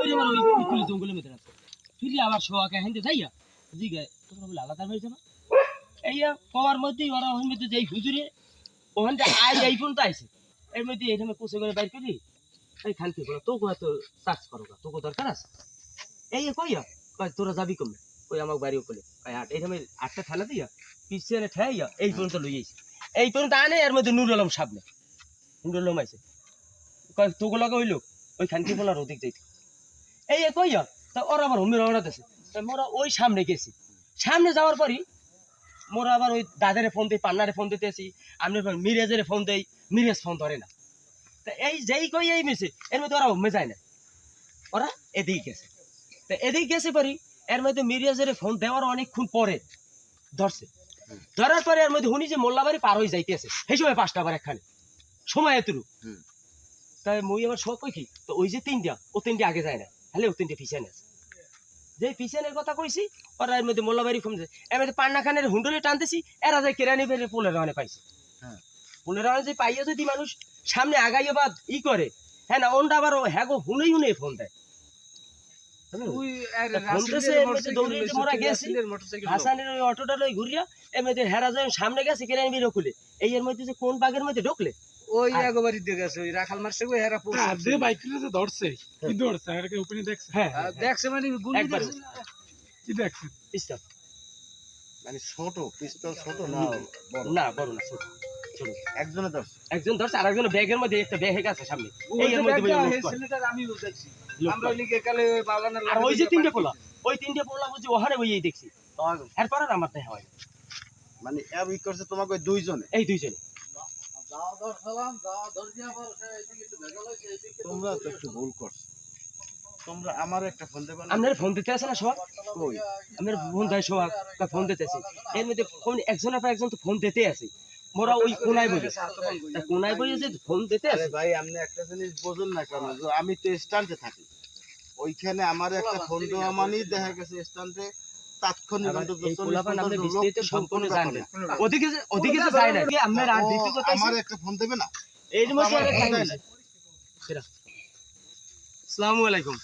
ওই আমার ওই কুলি জঙ্গলের মধ্যে আছে ফিরি আবার শোয়াকে হেঁটে যাইয়া জিগে তোমরা বলে আলাদা হয়েছে না এইয়া কওয়ার মধ্যেই ওরা ওর মধ্যে যেই হুজুরে ওখান থেকে আজ এই পর্যন্ত আইছে এর মধ্যে এখানে কোষে করে বাইর করি এই খানকে বলো তো সার্চ করো তোকে দরকার আছে এই কইয়া তোরা যাবি কমে ওই আমার বাড়িও বলে এইখানে আটটা ঠেলা দিয়া পিছনে ঠেয়াইয়া এই পর্যন্ত লই আইছে এই পর্যন্ত আনে এর মধ্যে নুর আলম সামনে নুর আলম আইছে তোকে লগে হইলো ওই খানকে বলার ওদিক যাইতে এই কইয়া তা ওরা আবার হুমের রওনা দিয়েছে মোরা ওই সামনে গেছি সামনে যাওয়ার পরই মোরা আবার ওই দাদারে ফোন দিই পান্নারে ফোন দিতেছি আমি মিরাজের ফোন দেই মিরাজ ফোন ধরে না তা এই যেই কই এই মেসে এর মধ্যে ওরা হুমে যায় না ওরা এদিকে গেছে তা এদিকে গেছে পারি এর মধ্যে মিরাজের ফোন দেওয়ার অনেকক্ষণ পরে ধরছে ধরার পরে এর মধ্যে শুনি যে মোল্লাবাড়ি পার হয়ে যাইতেছে সেই সময় 5টা আবার একখানে সময় এতটুকু তাই মুই আমার শখ কই কি তো ওই যে 3টা ও 3টে আগে যায় না হলে ও 3টে পিছনে আছে যে পিছনের কথা কইছি ওরা এর মধ্যে মোল্লাবাড়ি কমছে এর মধ্যে পান্না খানের হুন্ডলে টানতেছি এরা যায় কেরানি ফেলে পোলের রানে পাইছে হ্যাঁ পোলের রানে যে পাইয়া যদি মানুষ সামনে আগাইয়া বা ই করে হ্যাঁ না ওনটা আবার হ্যাঁ গো হুনেই ফোন দেয় হাসানের ওই অটোটা লই ঘুরিয়া এর মধ্যে হেরা যায় সামনে গেছে কেরানি বেরো খুলে এই এর মধ্যে যে কোন বাগের মধ্যে ঢুকলে ওই একবারই দেখেছে ওই রাখাল মারছে ওই হেরা পোস্ট দে বাইকলে যে ধরছে কি ধরছে এরকে ওপেনে দেখছে হ্যাঁ দেখছে মানে গুলি দেখছে কি দেখছে পিস্তল মানে ছোট পিস্তল ছোট না না বড় না ছোট ছোট একজন ধরছে আর একজন ব্যাগের মধ্যে একটা ব্যাগ আছে সামনে এই এর মধ্যে ছেলেটার আমি দেখছি আমরা ওই লিগে কালে বাগানের আর ওই যে 3টে পোলা বুঝি ওখানে ওই দেখছি এরপর আর আমার তাই হয় মানে এর ই করছে তোমাকে ওই দুইজনে এই দুইজনে তোমরা তো একটু ভুল করছো তোমরা আমার একটা ফোন দেবে না আপনার ফোন দিতে আছে না সোহাগ কই আমার ফোন দেয় সোহাগ তা ফোন দিতেছে এর মধ্যে ফোন একজনের পর একজন তো ফোন দিতে আছে মোরা ওই কোনায় বসে তা কোনায় বসে যে ফোন দিতে আছে ভাই আপনি একটা জিনিস বুঝুন না কেন যে আমি তো স্ট্যান্ডে থাকি ওইখানে আমার একটা ফোন দেওয়া মানেই দেখা গেছে স্ট্যান্ডে তাৎক্ষণিক সম্পূর্ণ জানবে ওদিকে যে যায় না আপনার আর দ্বিতীয় কথা আমার একটা ফোন দেবে না এর মধ্যে আরেকটা আসসালামু আলাইকুম